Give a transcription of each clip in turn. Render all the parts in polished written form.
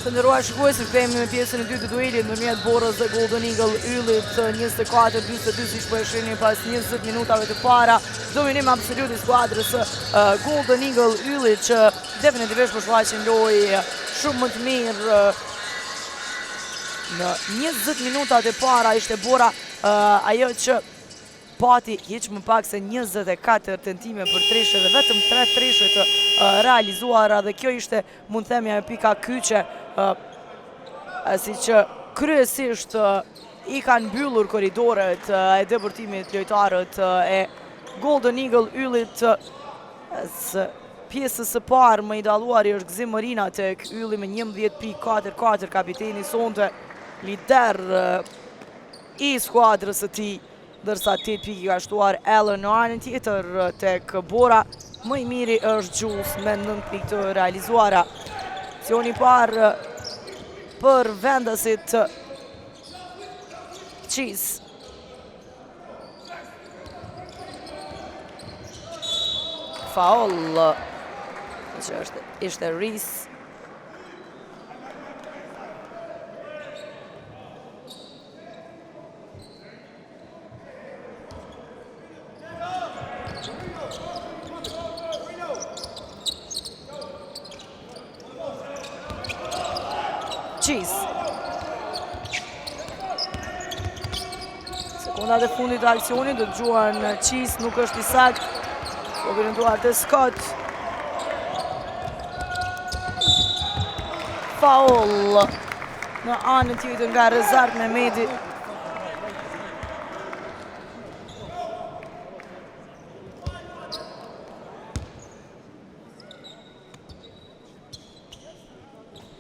Të ndërruar shikues, kthehemi me pjesën e dytë të duelit ndërmjet Borës dhe Golden Eagle Yllit 24-42 siç po e shihni pas 20 minutave të para. Dominim absolut i skuadrës Golden Eagle Yllit që definitivisht po shfaqin lojë shumë më të mirë. Në 20 minutat e para ishte Bora ajo që pati hiç më pak se 24 tentime për treshe dhe vetëm 3 treshe të realizuara dhe kjo ishte, mund themja, pika kyçe, si që kryesisht i kanë mbyllur korridoret e depërtimit lojtarët e Golden Eagle Yllit. Pjesës së parë më i dalluari është Gzim Morina tek Ylli me 11.44, kapiteni sonte lider i skuadrës së tij, dërsa 8 pikë i ka shtuar Ellen në anën tjetër tek Bora. Më i miri është Jules me 9 pikë të realizuara. Aksioni i parë për vendasit Cheese. Faul që ishte Reese. Cheese. Sekondat e fundit të aksionit do të dëgjuan Cheese, nuk është i saktë. Po vjen te Scott. Faul në anën tjetër nga Rezart Mehmeti.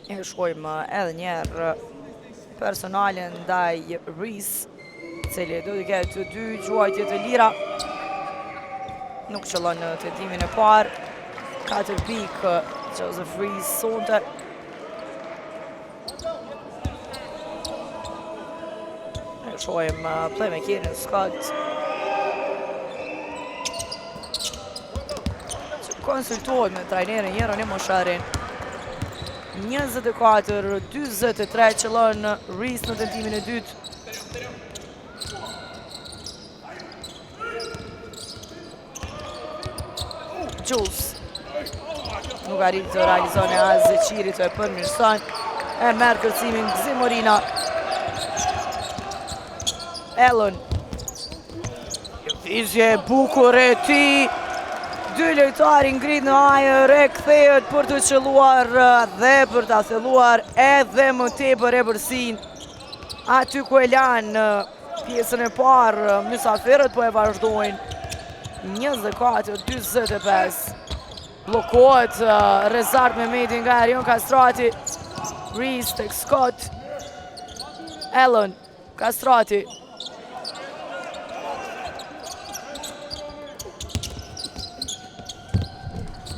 E shkojmë edhe njerë personalen ndaj Reese, cili do të ketë 2 gjuajtje të lira. Nuk qëllon në tentimin e parë. 4 pikë Joseph Reese sonte. E shkojmë playmakerin Scott, që konsultohet me trajnerin Jeronim Mosharin. 24-43 qëllon Reese në tentimin e dytë. Jules nuk arrit të realizone as Zeqiri të e përmirëson. E merr kërcimin Gzim Morina. Ellen. Lëvizje e bukur e tij. 2 lojtari ngrit në ajër, e kthehet për të qelluar dhe për ta thelluar edhe më tepër epërsinë. Aty ku e lanë pjesën e parë, mysafirët po e vazhdojnë. 24-45. Blokohet Rezart Mehmeti nga Erion Kastrati. Reese tek Scott. Ellen, Kastrati.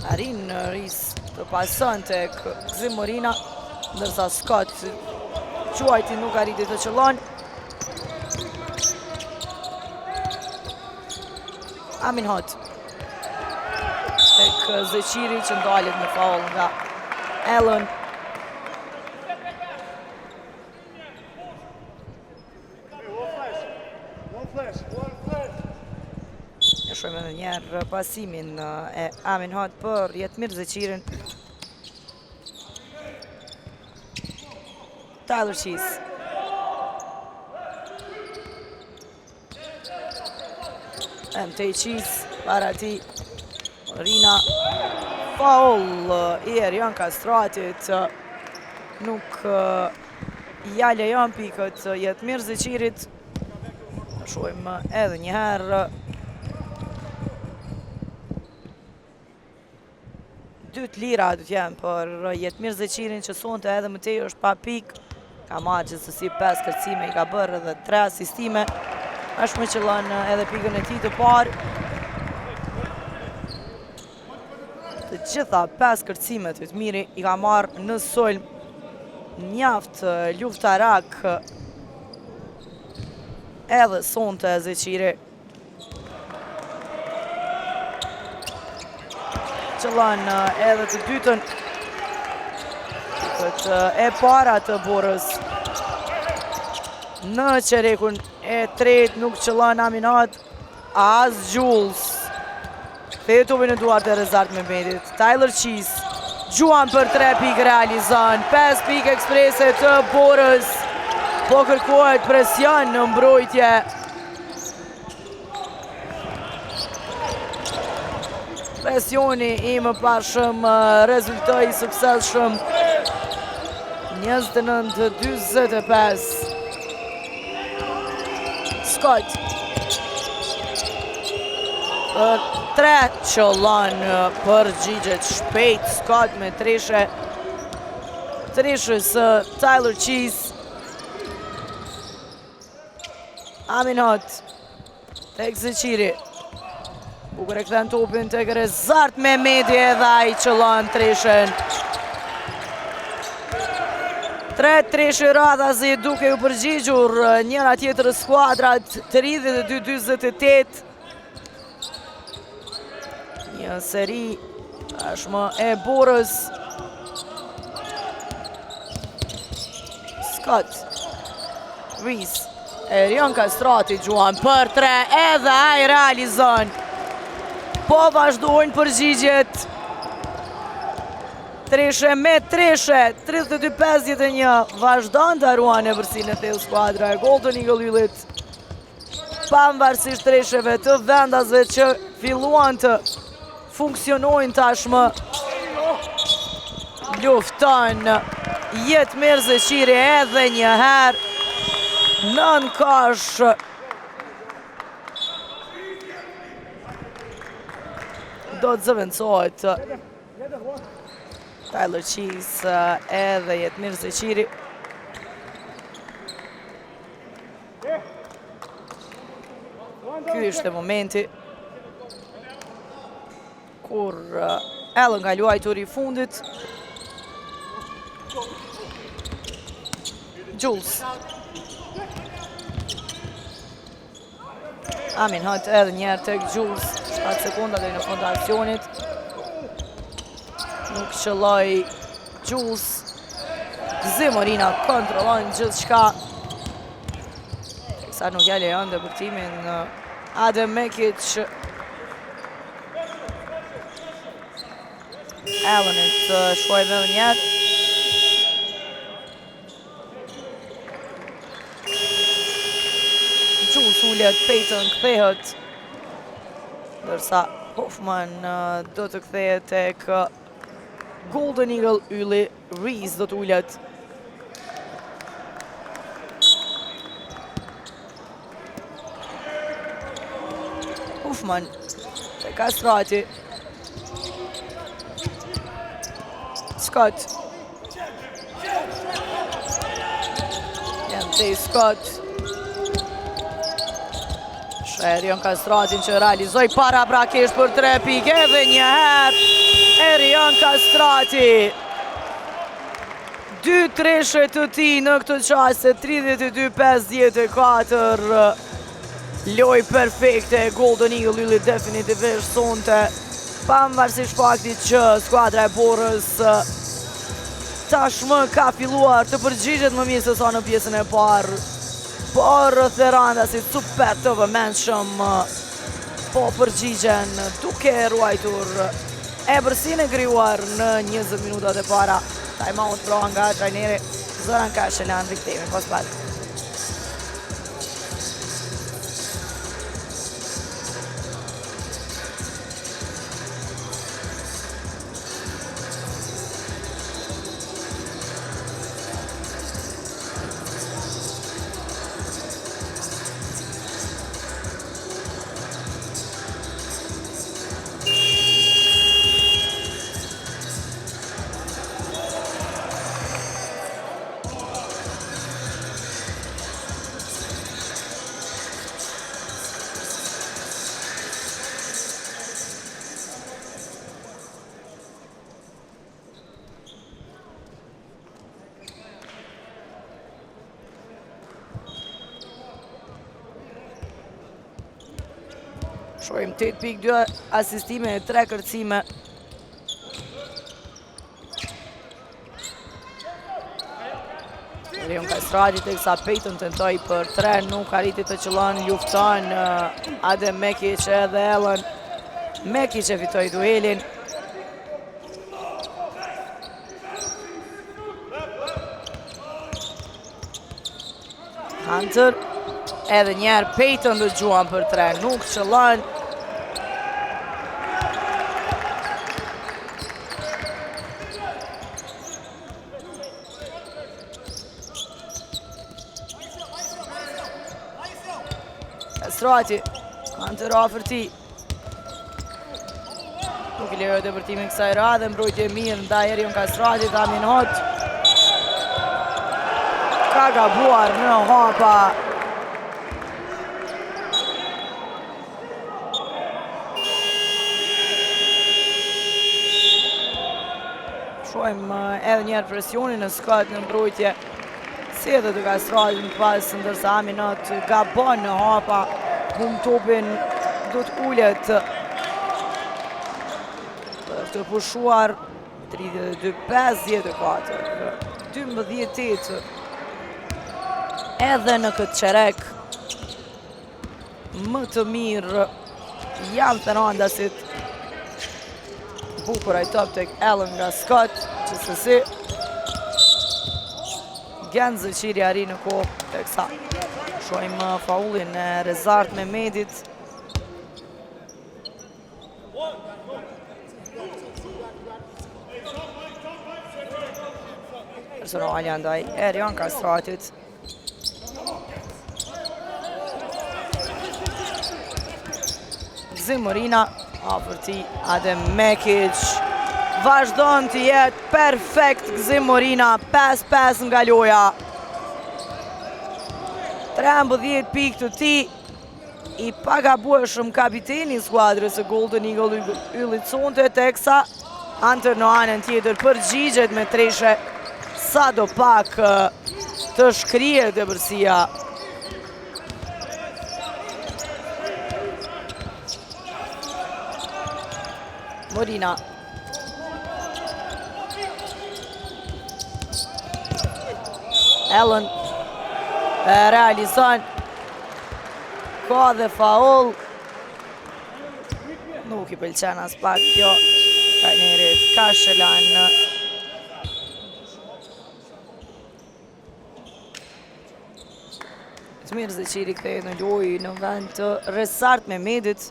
Arrin Reese të pason tek Gzim Morina, ndërsa Scott quajti nuk arriti të qëllon. Amin Hot tek Zeqiri që ndalet me faul nga Ellen. E shojmë edhe njerë pasimin e Amin Hot për Jetmir Zeqirin. Tyler Cheese. MT Cheese, para ti Morina. Faul i Erion Kastratit, nuk ja lejon pikët Jetmir Zeqirit. Shojmë edhe njëherë. 2 lira do t'jenë për Jetmir Zeqirin që sonte edhe më tej është pa pikë. Ka marrë gjithsesi 5 kërcime, i ka bërë edhe 3 asistime. Është më qëllon edhe pikën e tij të parë. Të gjitha 5 kërcimet të miri i ka marrë në sulm. Mjaft luftarak edhe sonte Zeqiri. Qëllon edhe të dytën. shot e para të Borës në qerekun e tret, nuk qëllon Aminat as Jules. Kthehet topi në duart e Rezart Mehmetit. Tyler Qiz, Gjuan për 3 pikë realizon, 5 pikë eksprese të Borës, po kërkohet presion në mbrojtje. Presioni i mëparshëm rezultoi suksesshëm. 29-45. Scott. 3 qëllon përgjigjet shpejt Scott me treshe. Treshës Tyler Qiz. Aminat tek Zeqiri. Bukur e kthen topin tek Rezart Mehmeti edhe ai qëllon treshen. 3 treshe radhazi duke u përgjigjur njëra tjetër skuadrat. 32-28. Një seri tashmë e Borës. Scott. Rees. Erion Kastrati Gjuan për 3 edhe ai realizon. Po vazhdojnë përgjigjet. Treshe me treshe. 32-51. Vazhdon të ruan e vërsinë e thellë skuadra e Golden Eagle Yllit. Pavarësisht tresheve të vendasve që filluan të funksionojnë tashmë. Lufton jetë mirë Zeqiri edhe një herë. Nën kash. Do të zëvendësohet Tyler Qiz edhe Jetmir Zeqiri. Ky ishte momenti kur Ellen nga luajturi i fundit. Jules. Aminat edhe njerë tek Jules. 7 sekunda dhe në fund të aksionit. Nuk qëlloj Jules. Zemorina kontrolon gjithë shka. Sa nuk jale janë dëbërtimin Adem Mekic. Allenit shkoj edhe njerë. Jules ullet, Peyton kthehet. Dërsa Hoffman do të kthehet tek Golden Eagle Ylli. Rees do të ullet. Hoffman te Kastrati. Scott. Janë te Scott. Erion Kastratin që realizoj para brakesh për 3 pikë edhe një herë. Erion Kastrati. 2 treshe të ti në këtë qaste. 32-54. Loj perfekte. Golden Eagle Ylli definitivisht sonte. Pavarësisht faktit që skuadra e Borës tashmë ka filluar të përgjigjet më mirë se sa në pjesën e parë. Por Theranda si super të vëmendshëm po përgjigjen duke ruajtur ebërsinë e krijuar në 20 minutat e para. Time-out pro nga trajneri Zoran Kashelan, rikthehemi pas pak. Shohim 8 pikë, 2 asistime e 3 kërcime. Erion Kastrati tek sa Peyton tentoi për 3, nuk arriti të qëllon, lufton Adem Mekic edhe Ellen. Mekic e fitoi duelin. Hunter, edhe njerë Peyton dhe gjuan për 3, nuk qëllon. Kastrati, Hunter ofër ti. Nuk i lejoj depërtimin kësaj radhe, mbrojtje mirë ndaj Erion Kastrati, Amin Hot. Ka gabuar në hapa. Shojmë edhe njerë presionin në Scott në mbrojtje. Si edhe të Kastrati në pas, ndërsa Amin Hot gabon në hapa. Hum topin do të ullet për të pushuar 32-54, 12-8. Edhe në këtë qerek më të mirë janë Fernandasit. Bukur top tek Ellen nga Scott, qësësi Genzë qiri ari në kohë tek sa. Shojmë faulin e Rezart Mehmedit. Personalja ndaj Erion Kastratit. Zimorina, afër ti Adem Mekic. Vazhdon të jetë perfekt Zimorina, 5-5 nga loja. 13 pikë të ti, i pagabueshëm kapiteni skuadrës e Golden Eagle Yliconte, teksa Hunter në anën tjetër përgjigjet me treshe sa do pak të shkrije tepërsia. Morina. Ellen realizon. Ka dhe faul. Nuk i pëlqen as pak kjo. Trajnerit Kashelan. Smir Zeqiri kthehet në lojë në vend të Rezart Mehmedit.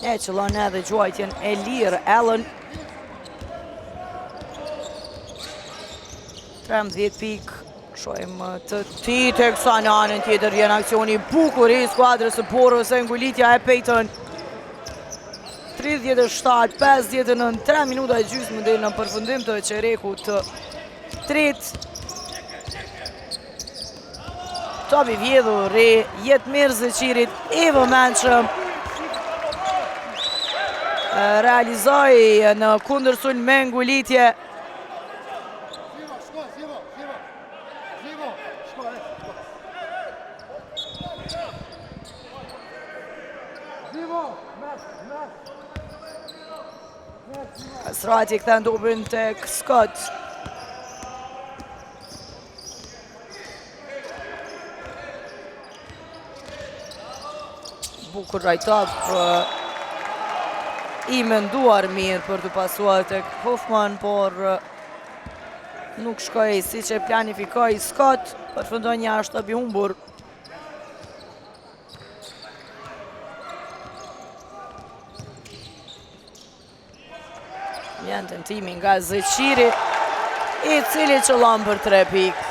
E qëllon edhe gjuajtjen e lirë Ellen. 13 pikë. Shojmë të ti tek sa në anën tjetër vjen aksioni bukur i skuadrës së Borës e ngulitja e Peyton. 37-59, 3 minuta e gjysmë deri në përfundim të qerekut të tretë. Topi vjedhur re, jetë mirë Zeqirit, i vëmendshëm. Realizoi në kundërsulm me ngulitje. Kastrati kthen topin tek Scott. Bukur right-up. I menduar mirë për të pasuar tek Hoffman, por nuk shkoi siç e planifikoi Scott, përfundon një ashtëp i humbur. Vjen tentimi nga Zeqiri, i cili qëllon për 3 pikë.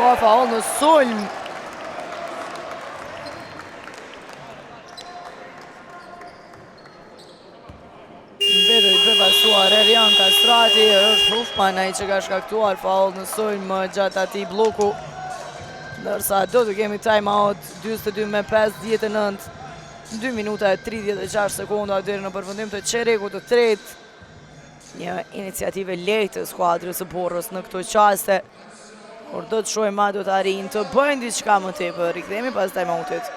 Ka faul në sulm. Mbetët i befasuar Erion Kastrati, është Hoffman ai që ka shkaktuar faul në sulm gjatë atij bloku. Ndërsa do të kemi time out 42 me 59. 2 minuta e 36 sekonda deri në përfundim të çerekut të tretë. Një iniciative lehtë të skuadrës së Borës në këto qaste. Por do të shohim a do të arrijnë të bëjnë diçka më tepër. Rikthehemi pas timeoutit.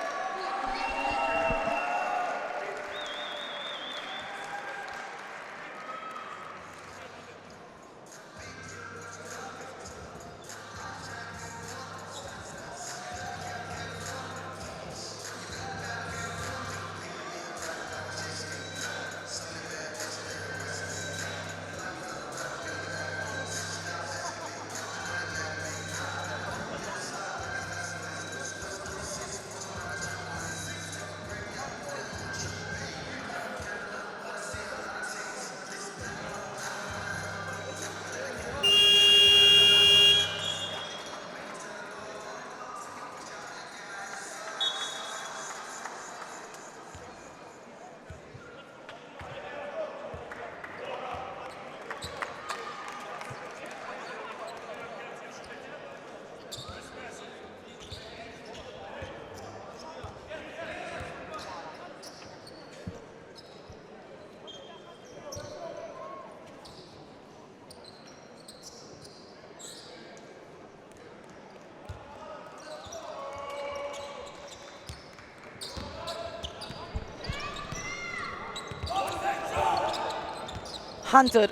Hunter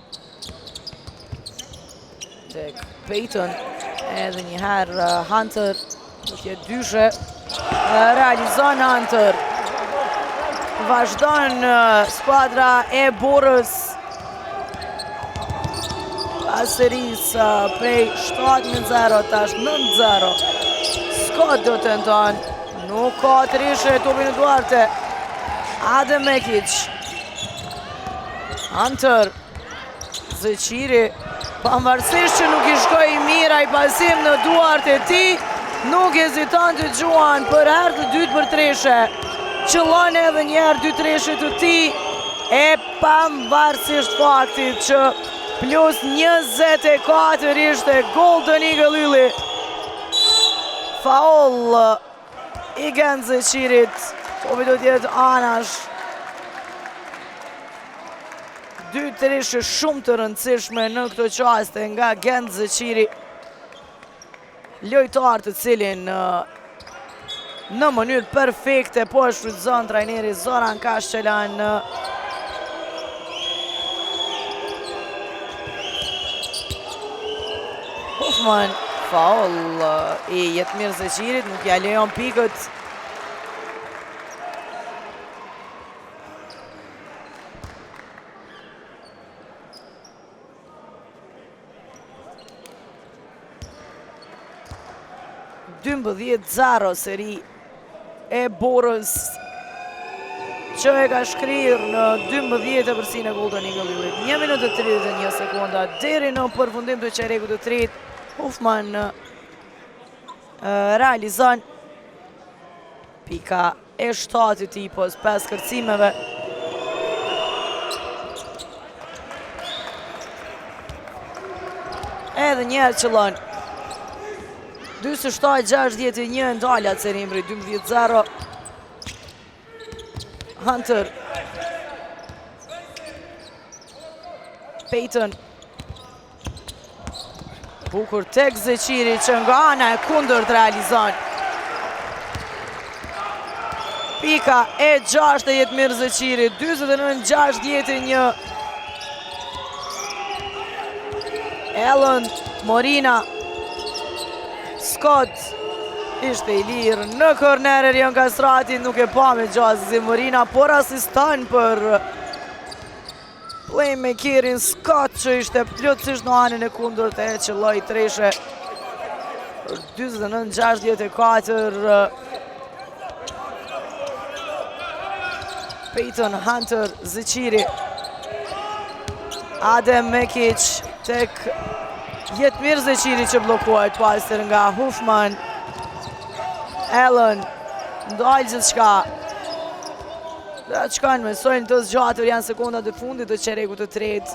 tek Peyton, edhe njëherë Hunter duke dyshe, realizon Hunter, vazhdon skuadra e Borës pas serisë prej 7-0 tash 9-0. Scott do tenton, nuk ka të rishë topin e Duarte. Adem Mekic, Hunter, Zëqiri, pavarësisht që nuk i shkoj i mirë ai pasim në duart e tij, nuk heziton të gjuan për herë të dytë për treshe. Qëllon edhe njerë dy treshe të tij, e pavarësisht faktit që plus 24 ishte Golden Eagle Ylli. Faul i Gen Zëqirit, topi do t'jetë anash. Dy treshe shumë të rëndësishme në këto qaste nga Gen Zëqiri, lojtar të cilin në mënyrë perfekte po e shfrytëzon trajneri Zoran Kashqelan. Hoffman, faul i Jetmir Zëqirit, nuk ja lejon pikët. $12-0 seri e Borës që e ka shkrirë në 12 e përsin e Golden Eagle Yllit. 1 minutë 31 sekonda deri në përfundim të çerekut të tretë. Hoffman realizon pika e 7 tij pas 5 kërcimeve. Edhe njerë qëllon. 27-61 ndalja serin prej 12-0. Hunter, Peyton, bukur tek Zëqiri që nga ana e kundërt realizon. Pika e 6 e Jetmir Zëqiri, 29-61. Ellen Morina, Scott ishte i lirë në korner, Erion Kastrati nuk e pa me gjasë si Morina, por asistan për playmakerin Scott që ishte plotësisht në anën e kundërt e qëlloj treshe. 29-64. Peyton, Hunter, Zëqiri, Adem Mekic tek Jetmir Zëqiri që blokuat pasër nga Hoffman. Ellen, ndalë gjithë shka. Dhe që kanë mesojnë të zgjatur, janë sekundat e fundit të çerekut të tretë.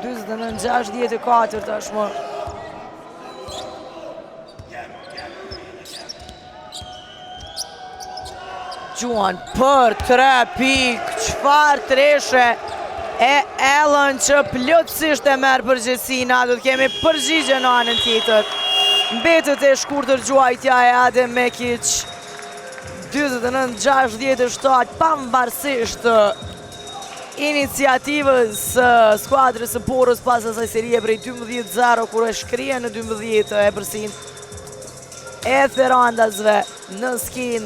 29-64 tashmë. Gjuan për 3 pikë, qfar treshe e Ellen që plotësisht e merë përgjithësina, do të kemi përgjigje në anën tjetër. Mbetet e shkurtër gjuajtja e Adem Mekic, 29-67, pavarësisht iniciativës skuadrës së Porës pas asaj serie prej 12-0 kur e shkrije në 12 e përsin e Ferandasve në skin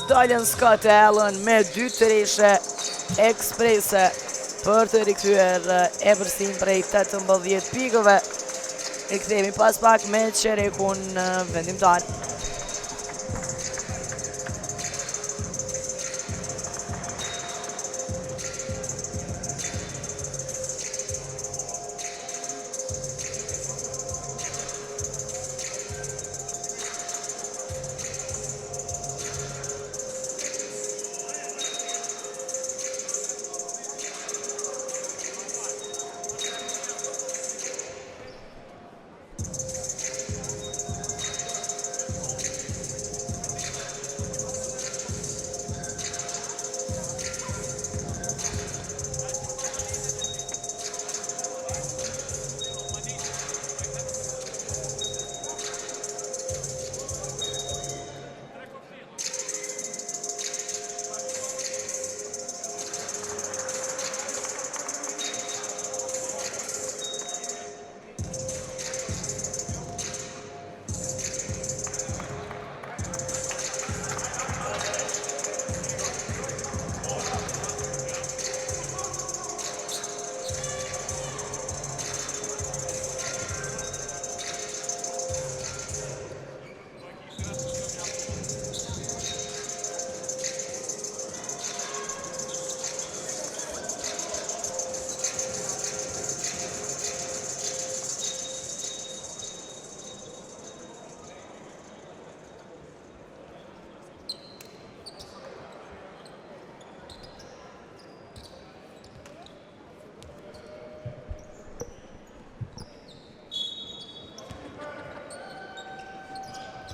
dalën Scott Allen me 2 treshe eksprese për të rikthyer e përsin prej 18 pikëve. E kthehemi pas pak me qerekun vendimtar.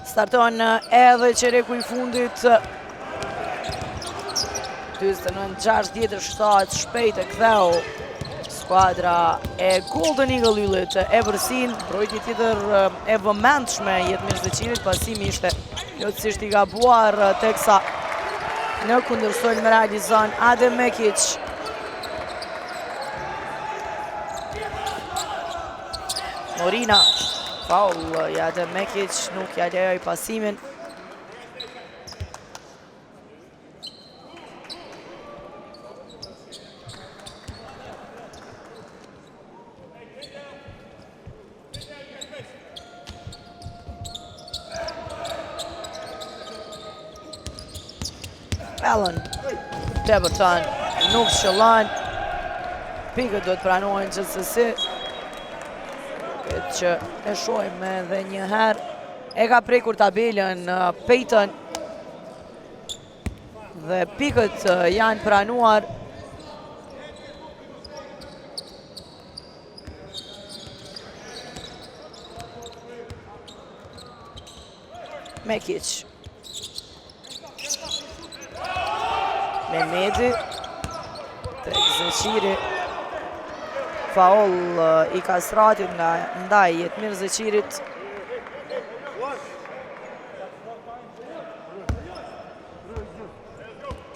Starton edhe qereku I fundit, 29-67, shpejt e ktheu skuadra e Golden Eagle Yllit e Vërsin. Mbrojtje tjetër e vëmendshme Jetmir Zeqirit, pasimi ishte plotësisht I gabuar teksa në kundërshtojnë me realizon Adem Mekic. Morina, faul I Adem Mekic, nuk ja lejoj pasimin. Allen, debuton, nuk shëllon, pikët do të pranojnë gjithsesi. Që e shojmë edhe një herë, e ka prekur tabelën Peyton dhe pikët janë pranuar. Mekic, Mehmeti tek Zeqiri. Faul I Kastratit nga ndaj Jetmir Zeqirit.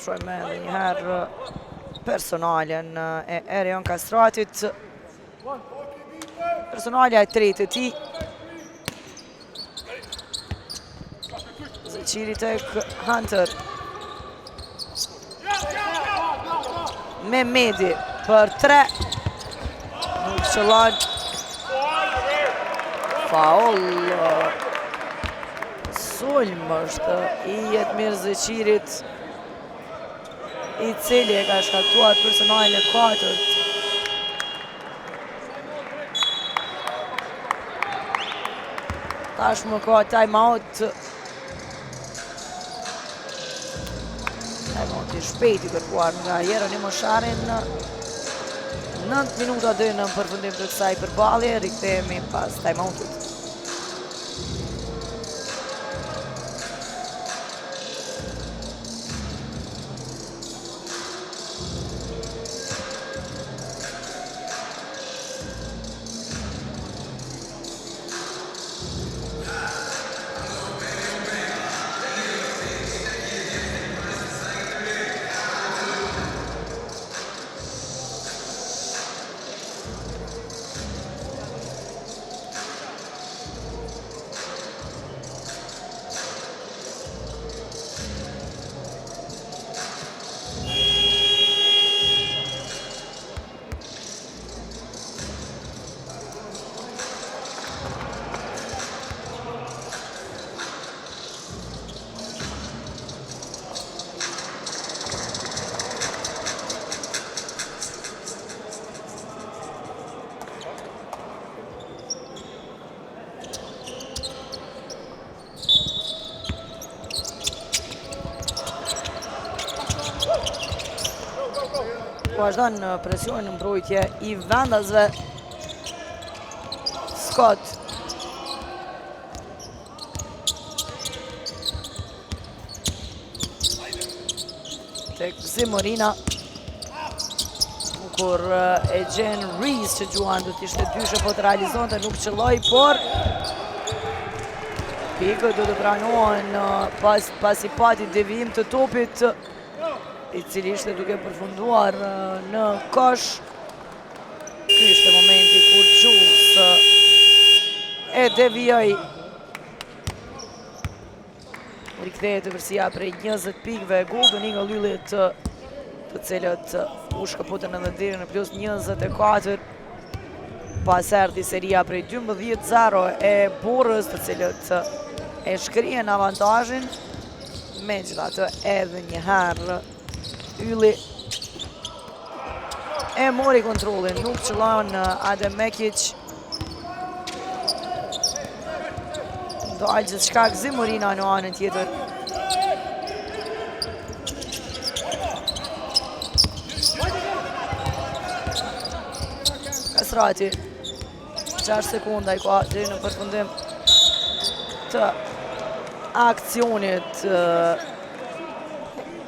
Shojmë edhe një herë personalen e Erion Kastratit. Personalja e tretë e tij. Zeqiri tek Hunter. Mehmeti për 3. Nuk qëllon. Faul sulm është I Jetmir Zeqirit, I cili e ka shkaktuar personalin e 4. Tashmë ka time-out. Time-out I shpejt I kërkuar nga Jeronimo Sharin. 9 minuta dhe në përfundim të kësaj përballje, rikthehemi pas time-outit. vazhdon presionin në mbrojtje I vendasve. Scott. Tek Zimorina. Kur e gjen Reese që gjuan do t'ishte dyshe po të realizonte, nuk qëlloj, por pikët do të pranohen pas I pati devijim të topit I cili ishte duke përfunduar në kosh. Ky ishte momenti kur Jules e devijoi. Rikthehet të vërsia prej 20 pikëve Golden Eagle Yllit të cilët u shkëputën edhe deri në plus 24. Pas erdhi seria prej 12-0 e Borës të cilët e shkrien avantazhin. Megjithatë edhe një herë Ylli e mori kontrollin, nuk qëllon Adem Mekic. Dalë gjithçka Zimorina në anën tjetër. Kasrati 6 sekunda I ka deri në përfundim të aksionit.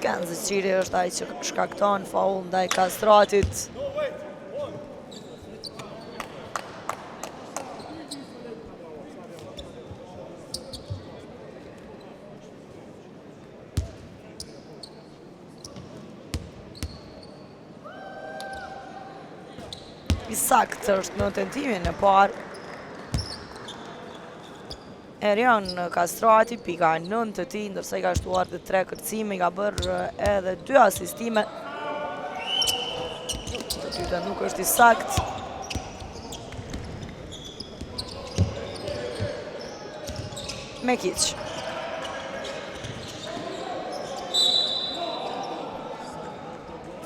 Kanziciri është ai që shkakton faull ndaj Kastratit. I sakt është në tentimin e parë. Erion Kastrati, pika 9 të tij, ndërsa I ka shtuar dhe 3 kërcime, I ka bërë edhe 2 asistime. Të dyta nuk është I sakt. Mekic.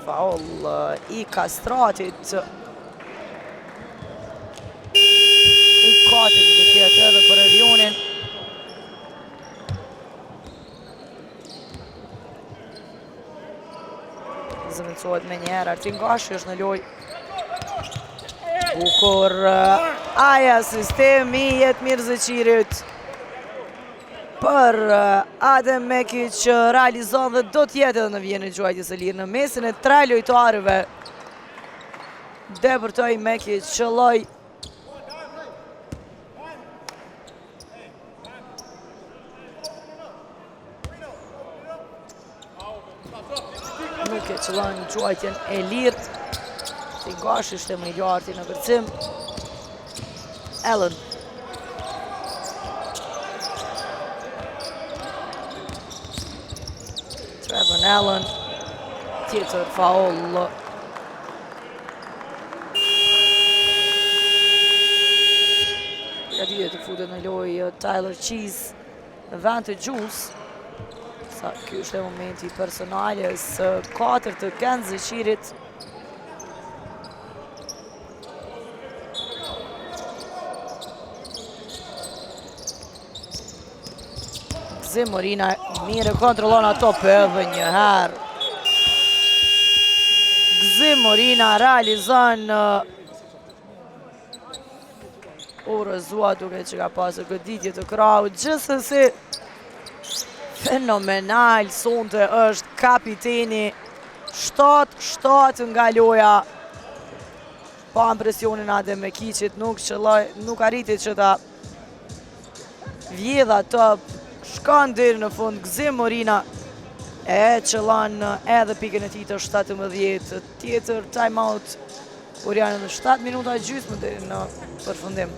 Faull I Kastratit. I katit do tjetë edhe për Erionin. Zëvendësohet me njerë Artin Gashi është në loj. Bukur aja sistemi jetë Mirzeqirit për Adem Mekic që realizon dhe do tjetë edhe në vjenë gjuajtjes e lirë në mesin e 3 lojtarëve. Debërtoj Mekic qëlloj. Nuk e qëllon gjuajtjen e lirë. Tingash ishte më I larti në kërcim. Allen. Trevon Allen. Tjetër faull. Gradije të futet në lojë Tyler Cheese në vend të Jules. Ky është momenti personales 4 të Kanzicirit. Zimorina mire kontrollon ato edhe një herë. Zimorina realizon u rëzua duke që ka pasur goditje të krahut. Gjithsesi fenomenal sonte është kapiteni. 7-7 nga loja. Pa impresionin Adem Mekicit, nuk arriti që ta vjedha top. Shkon deri në fund Zimorina e qëllon edhe pikën e tij të 17. Tjetër timeout kur janë në 7 minuta gjysmë deri në përfundim.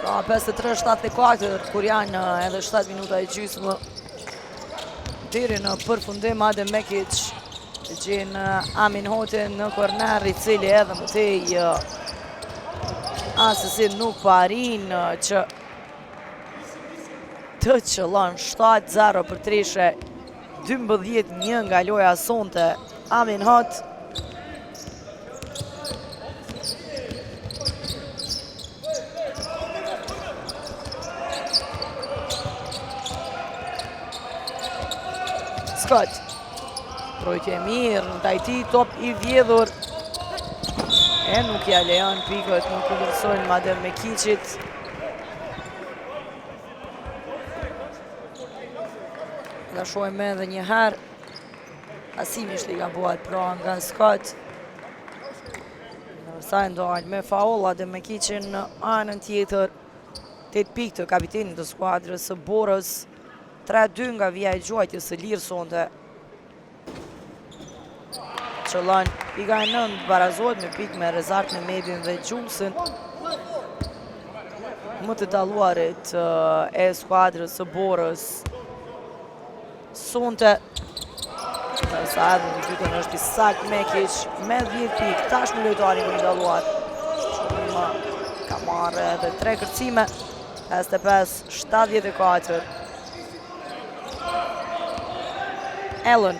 Ka 53-74 kur janë edhe 7 minuta e gjysmë deri në përfundim. Adem Mekic të gjenë Amin Hotin në korner, i cili edhe mëtej asësin nuk parin që të qëllon. 7-0 për Treshe, 12-1 nga loja sonte. Amin Hot Scott, trojtje mirë në tajti, top i vjedhur e nuk ja lejon pikët, nuk kundërsojnë Adem Mekicit. Nga shojme edhe njëherë Asimi ishte i gabuar pra nga Scott. Sa e ndojnë me faul Adem Mekicin në anën tjetër. 8 pikë të kapitenit të skuadrës së Borës. 3-2 nga vija e gjuajtjes së lirë sonte. Qëllon pika e 9 barazohet me pikë me Rezart në Medin dhe Gjumsën. Më të dalluarit e skuadrës së Borës sonte. Sa edhe në dytën është Isak Mekic me 10 pikë. Tash në lojtarin më dalluar. Shumë ka marrë edhe 3 kërcime. 55-74. Allen.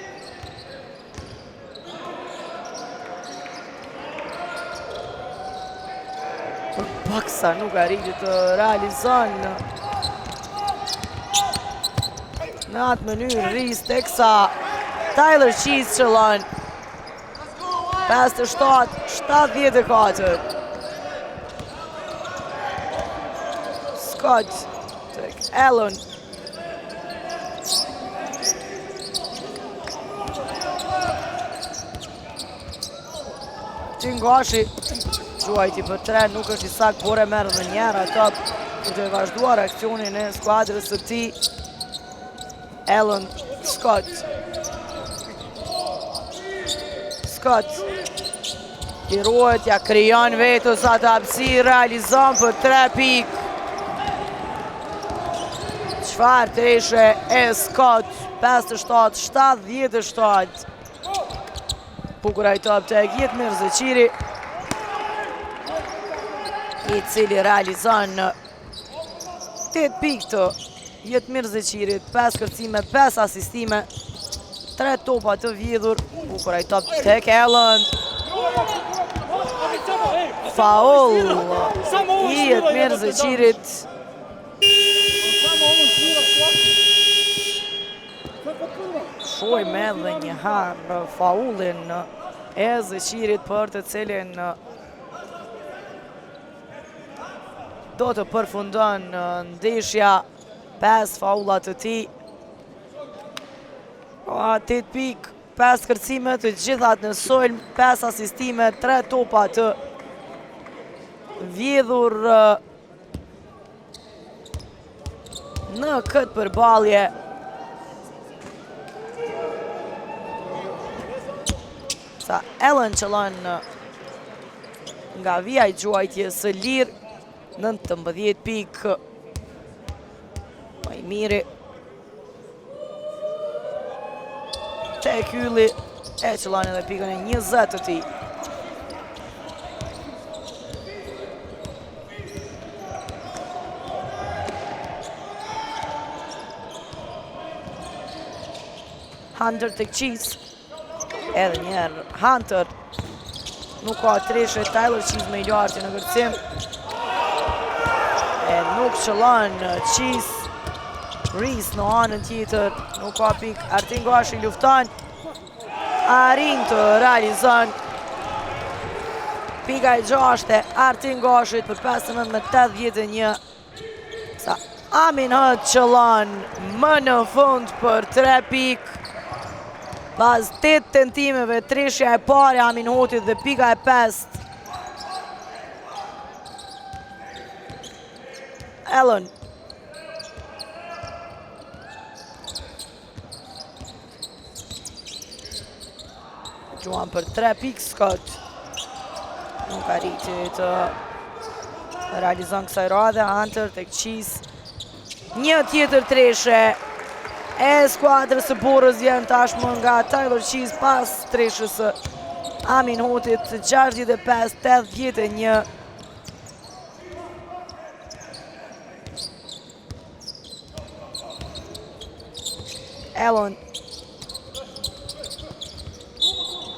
Për paksa nuk arriti të realizon në atë mënyrë Rhys teksa Tyler Cheese qëllon. 57-74. Scott tek Allen. Qingashi gjuajti për 3, nuk është Isak, por e merë në njëra top për të vazhduar aksionin e skuadrës së tij. Allen, Scott. Scott i ruhet, ja krijon vetës atë hapësirë, realizon për 3 pikë. Çfarë Treshe e Scott, 57-77. Bukur ai top të Egjet Mirzëqiri, i cili realizon 8 pikë të Jet Mirzëqirit, 5 kërcime, 5 asistime, 3 topa të vjedhur. Bukur ai top tek Allen. Faul i Jet Mirzëqirit. Shojmë edhe një herë faulin e Zëqirit për të cilin do të përfundon ndeshja. 5 faulat të tij. 8 pikë, 5 kërcime të gjithat në sulm, 5 asistime, 3 topa të vjedhur në këtë përballje. Sa Allen qëllon nga vija e gjuajtjes së lirë, 19 pikë. Majmiri tek Ylli e qëllon edhe pikën e 20 të tij. Hunter tek Cheese. Edhe njerë Hunter. Nuk ka Treshe, Tyler Cheese me i lartë në kërcim. E nuk qëllon Cheese. Rhys në anën tjetër, nuk ka pik. Artin Gashi lufton. Arrin të realizon. Pika e 6 Artin Gashit për 15-81. Sa Amin Hot qëllon më në fund për 3 pik. Pas 8 tentimeve, Treshja e pare Amin Hotit dhe pika e 5. Allen. Gjuan për 3 pikë Scott. Nuk arriti të realizon kësaj radhe, Hunter tek Cheese. Një tjetër treshe e skuadrës së Borës vjen tashmë nga Tyler Cheese pas treshës së Amin Hotit, 65-81. Elon.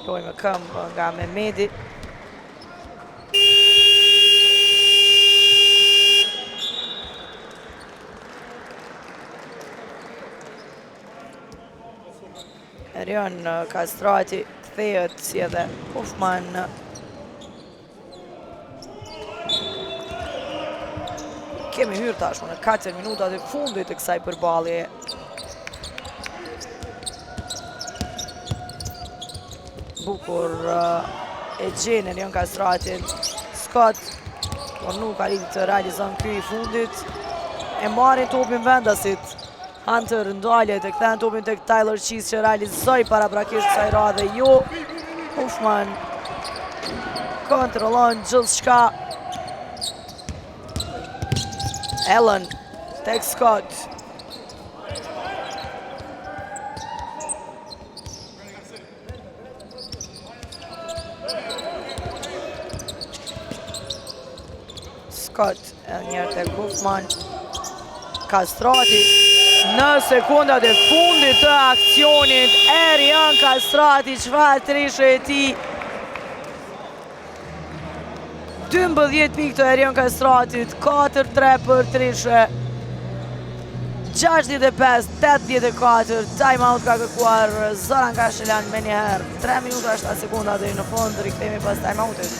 Loj me këmbë nga Mehmeti. Erion Kastrati kthehet si edhe Hoffman. Kemi hyrë tashmë në 4 minutat e fundit të kësaj përballje. Bukur e gjen Erion Kastratin. Scott, por nuk arriti të realizon ky i fundit. E marrin topin vendasit. Hunter ndaljet e kthen topin tek Tyler Cheese që realizoi paraprakisht kësaj radhe. Jo, Hoffman kontrollon gjithçka. Allen tek Scott. Scott edhe njerë tek Hoffman. Kastrati në sekundat e fundit të aksionit. Erion Kastrati, çfarë treshe e tij. 12 pikë të Erion Kastratit, 4-3 për treshe. 65-84, time-out ka kërkuar Zoran Kashelan me njëherë. 3 minuta 7 sekunda deri në fund, rikthehemi pas time-outit.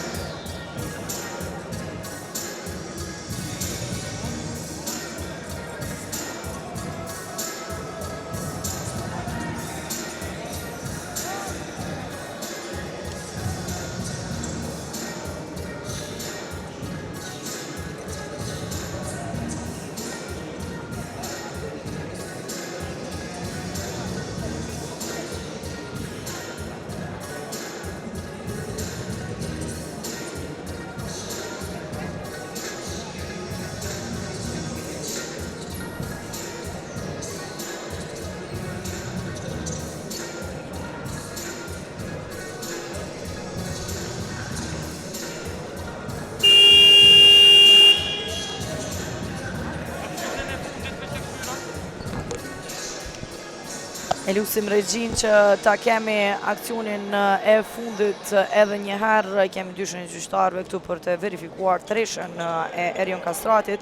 E lusim regjin që ta kemi aksionin e fundit edhe njëherë. Kemi dyshën e gjyqtarëve këtu për të verifikuar treshen e Erion Kastratit.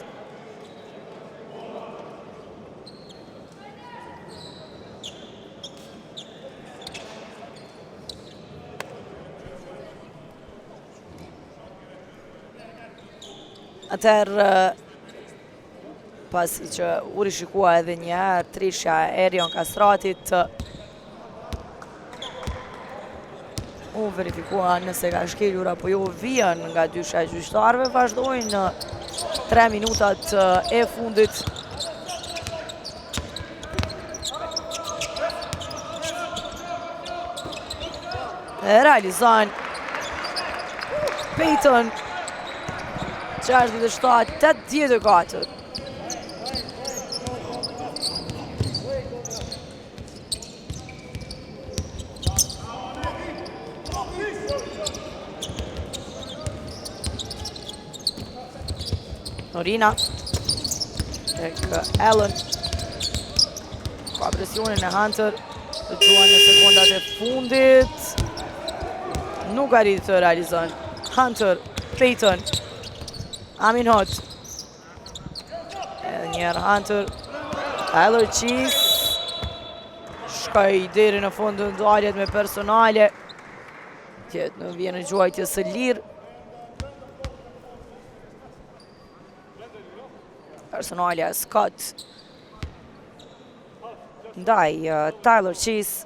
Atëherë, pasi që u rishikua edhe njëherë treshja e Erion Kastratit, u verifikua nëse ka shkelur apo jo vijën nga dyshja e gjyqtarëve. Vazhdojnë 3 minutat e fundit. Realizon Peyton 67-84. Norina tek Allen. Ka presionin e Hunter. Të gjuan në sekundat e fundit. Nuk arriti të realizon. Hunter, Peyton, Amin Hot. Edhe njerë Hunter. Tyler Cheese. Shkoj deri në fund të ndaljet me personale. Tjetë në vjen në gjuajtje së lirë. Personalja Scott ndaj Tyler Cheese.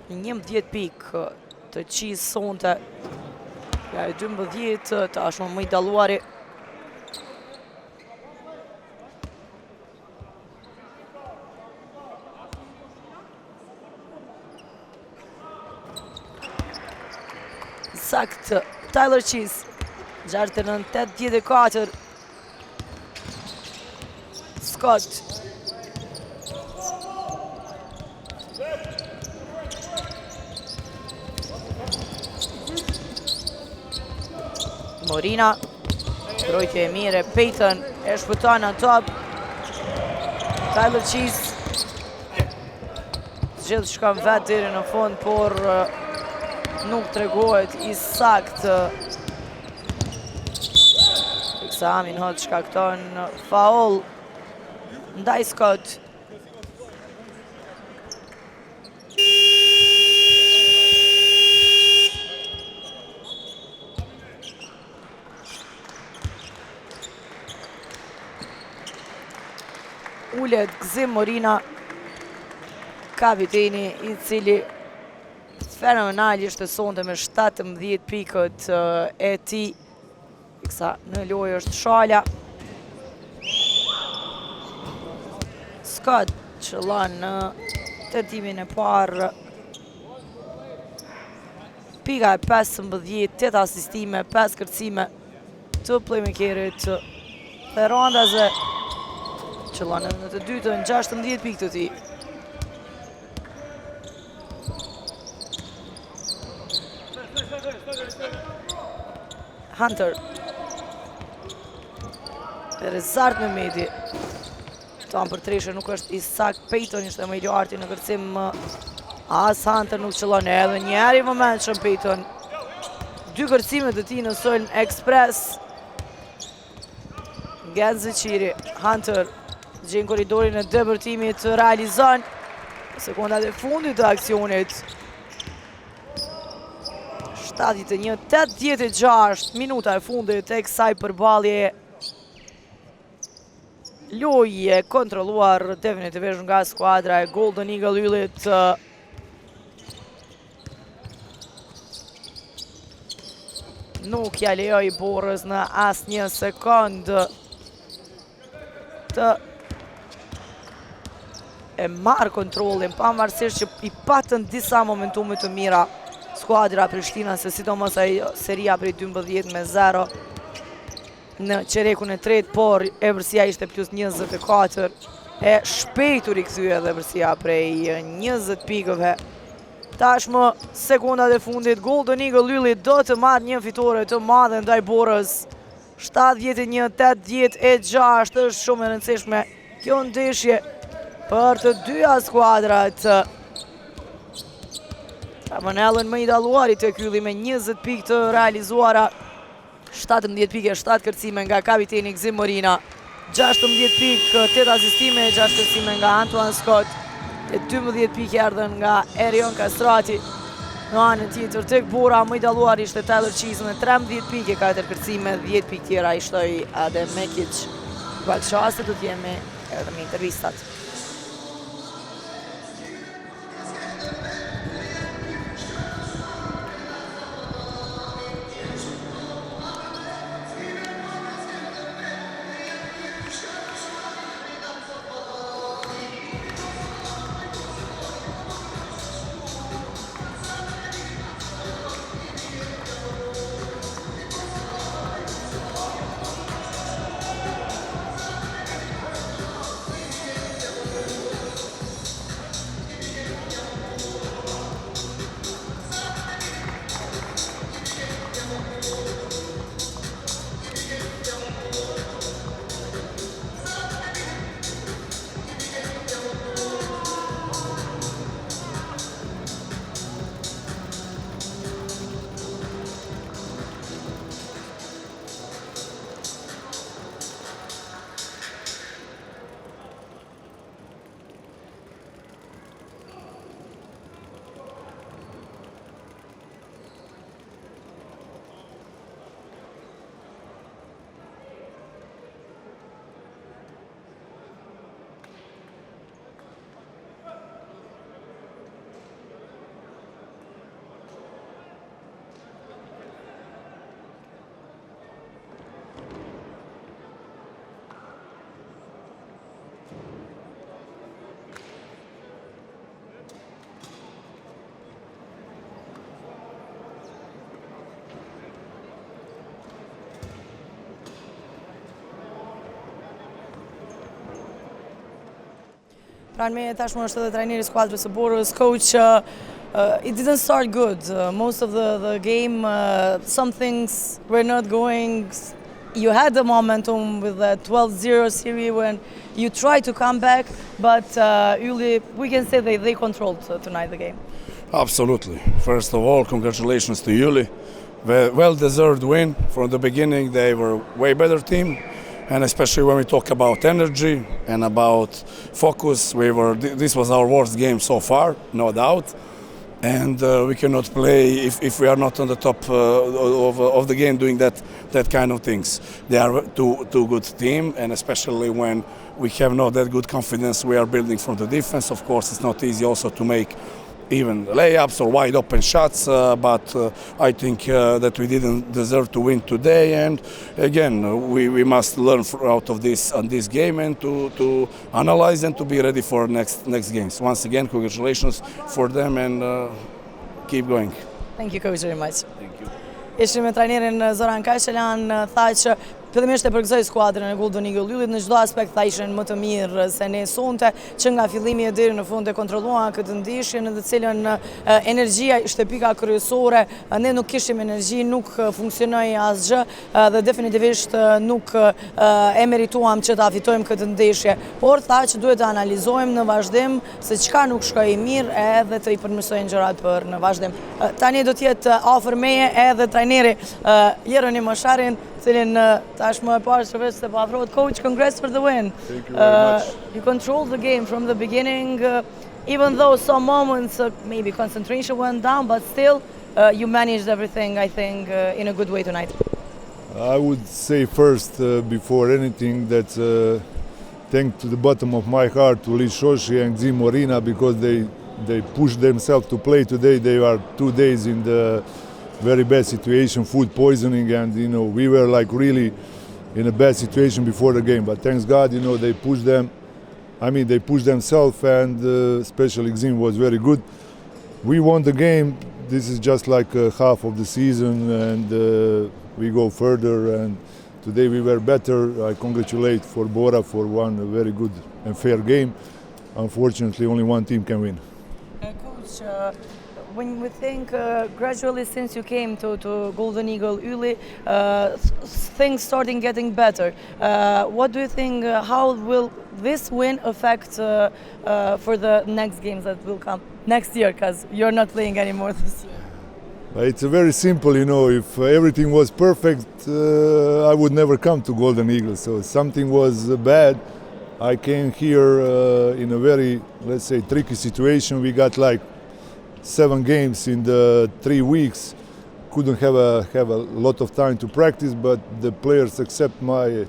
11 pikë të Cheese sonte. Ja e 12 tashmë më i dalluari. Sakt Tyler Cheese. 69-84. Scott. Morina. Mbrojtje e mire. Peyton e shpëton në top. Tyler Cheese. Gjithë shkam vetë deri në fund, por nuk tregohet i sakt. Teksa Amin Hot shkakton faul ndaj Scott. Ullet Gzim Morina, kapiteni i cili fenomenal ishte sonte me 17 pikët e tij. Teksa në lojë është Shala. Scott qëllon në tentimin e parë. Pika e 15, 8 asistime, 5 kërcime të playmakerit Ferrandaze. Qëllon në të dytën, 16 pikë të tij. Hunter. Rezart me medi. Tam për treshe nuk është i sakt. Peyton ishte më i larti në kërcim. As Hunter nuk qëllon edhe njeri moment shumë Peyton. 2 kërcimet të tij në sulm ekspres. Genzi Qiri. Hunter gjen korridorin e dëbërtimit të realizon. Sekondat e fundit të aksionit. 71-86 minuta e fundit e kësaj përballje. Lojë e kontrolluar definitivisht nga skuadra e Golden Eagle Yllit. Nuk ja lejoi Borës në asnjë sekond të e marrë kontrollin, pavarësisht që i patën disa momentume të mira skuadra Prishtina, se sidomos ajo seria prej 12-0 në qerekun e tretë, por Embërsia ishte plus 24, e shpejtur i kthye edhe Embërsia prej 20 pikëve. Tashmë sekondat e fundit, Golden Eagle Yllit do të marrë një fitore të madhe ndaj Borës. 71-86 është shumë e rëndësishme kjo ndeshje për të dyja skuadrat. Manellën më i dalluari të kylli me 20 pikë të realizuara, 17 pikë, 7 kërcime nga kapiteni Gzim Morina, 16 pikë, 8 asistime, 6 kërcime nga Antoine Scott, e 12 pikë erdhen nga Erion Kastrati. Në anën tjetër tek Bora më i dalluar ishte Tyler Cheese me 13 pikë, 4 kërcime, 10 pikë tjera i shtoi Adem Mekic. Valqaste do t'jemi edhe me intervistat. pranë meje tashmë është edhe trajneri i skuadrës së Borës. Coach, it didn't start good. Most of the game, some things were not going. You had the momentum with the 12-0 series when you tried to come back, but Uli, we can say they controlled tonight the game. Absolutely. First of all, congratulations to Uli. Well-deserved win. From the beginning, they were a way better team. And especially when we talk about energy and about focus, this was our worst game so far, no doubt. And we cannot play if we are not on the top of the game doing that kind of things. They are two good team, and especially when we have not that good confidence we are building from the defense. Of course, it's not easy also to make even layups or wide open shots, but I think that we didn't deserve to win today, and again we must learn out of this game and to analyze and to be ready for next games. Once again, congratulations for them and keep going. Thank you, Coach, very much. Thank you. Ishim me trajnerin Zoran Kajshelan, tha që fillimisht e përgëzoi skuadrën e Golden Eagle Yullit në çdo aspekt, tha ishin më të mirë se ne sonte, që nga fillimi deri në fund e kontrolluan këtë ndeshje në të cilën energjia ishte pika kryesore. Ne nuk kishim energji, nuk funksionoi asgjë dhe definitivisht nuk e merituam që ta fitojmë këtë ndeshje. Por tha që duhet të analizojmë në vazhdim se çka nuk shkoi mirë edhe të i përmirësojmë gjërat për në vazhdim. Tani do të jetë afër meje edhe trajneri Jeroni Mosharin, cilin tashmë e parë që vetë se po afrohet. Coach, congrats for the win. Thank you very much. You controlled the game from the beginning, even though some moments maybe concentration went down, but still you managed everything, I think, in a good way tonight. I would say first, before anything, that thank to the bottom of my heart to Liz Shoshi and Gzim Morina, because they pushed themselves to play today. They are 2 days in the very bad situation, food poisoning, and we were like really in a bad situation before the game. But thanks God, they pushed them. I mean, they pushed themselves, and especially Gzim was very good. We won the game. This is just like half of the season, and we go further. And today we were better. I congratulate for Bora for one very good and fair game. Unfortunately, only one team can win. Coach, when we think gradually since you came to Golden Eagle Uli, things starting getting better. What do you think, how will this win affect for the next games that will come next year, because you're not playing anymore this year? It's very simple, if everything was perfect, I would never come to Golden Eagle. So something was bad. I came here in a very, let's say, tricky situation. We got like 7 games in the 3 weeks. Couldn't have a lot of time to practice, but the players accept my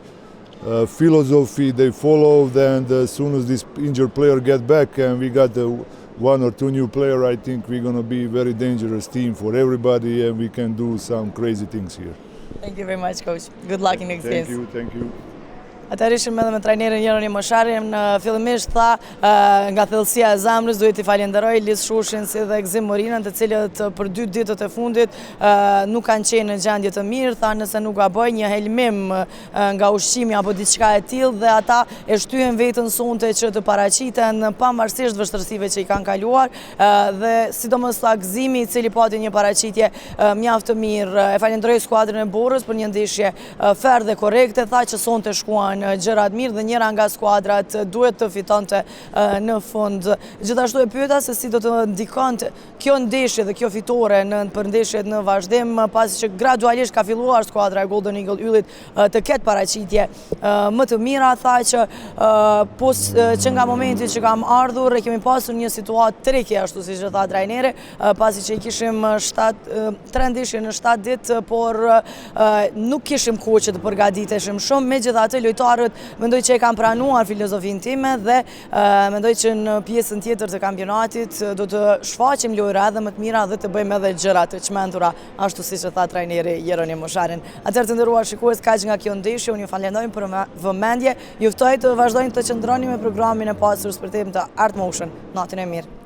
philosophy. They followed, and as soon as this injured player get back and we got 1 or 2 new players, I think we're going to be a very dangerous team for everybody, and we can do some crazy things here. Thank you very much, Coach. Good luck in next games. Thank you. Atëherë ishim edhe me trajnerin Jeroni Mosharin. Fillimisht tha nga thellësia e zemrës duhet t'i falenderoj Liz Shoshin si dhe Gzim Morinën, të cilët për 2 ditët e fundit nuk kanë qenë në gjendje të mirë. Tha nëse nuk gaboj, një helmim nga ushqimi apo diçka e tillë, dhe ata e shtyen veten sonte që të paraqiten pavarësisht vështirësive që i kanë kaluar, dhe sidomos tha Gzimi, i cili pati një paraqitje mjaft të mirë. E falenderoj skuadrën e Borës për një ndeshje fair dhe korrekte. Tha që sonte shkuan gjërat mirë dhe njëra nga skuadrat duhet të fitonte në fund. Gjithashtu e pyeta se si do të ndikonte kjo ndeshje dhe kjo fitore për ndeshjet në vazhdim, pasi që gradualisht ka filluar skuadra e Golden Eagle Yllit të ketë paraqitje më të mira. Tha që që nga momenti që kam ardhur e kemi pasur një situatë trike, ashtu siç e tha trajneri, pasi që i kishim 3 ndeshje në 7 ditë, por nuk kishim kohë që të përgatiteshim shumë. Megjithatë, lojtarët mendoj që e kanë pranuar filozofinë time dhe mendoj që në pjesën tjetër të kampionatit do të shfaqim lojra edhe më të mira dhe të bëjmë edhe gjëra të çmentura, ashtu siç e tha trajneri Jeroni Mosharin. Atëherë të nderuar shikues, kaq nga kjo ndeshje, unë ju falenderoj për vëmendje. Ju ftoj të vazhdojnë të qëndroni me programin e pasur sportiv të Art Motion. Natën e mirë.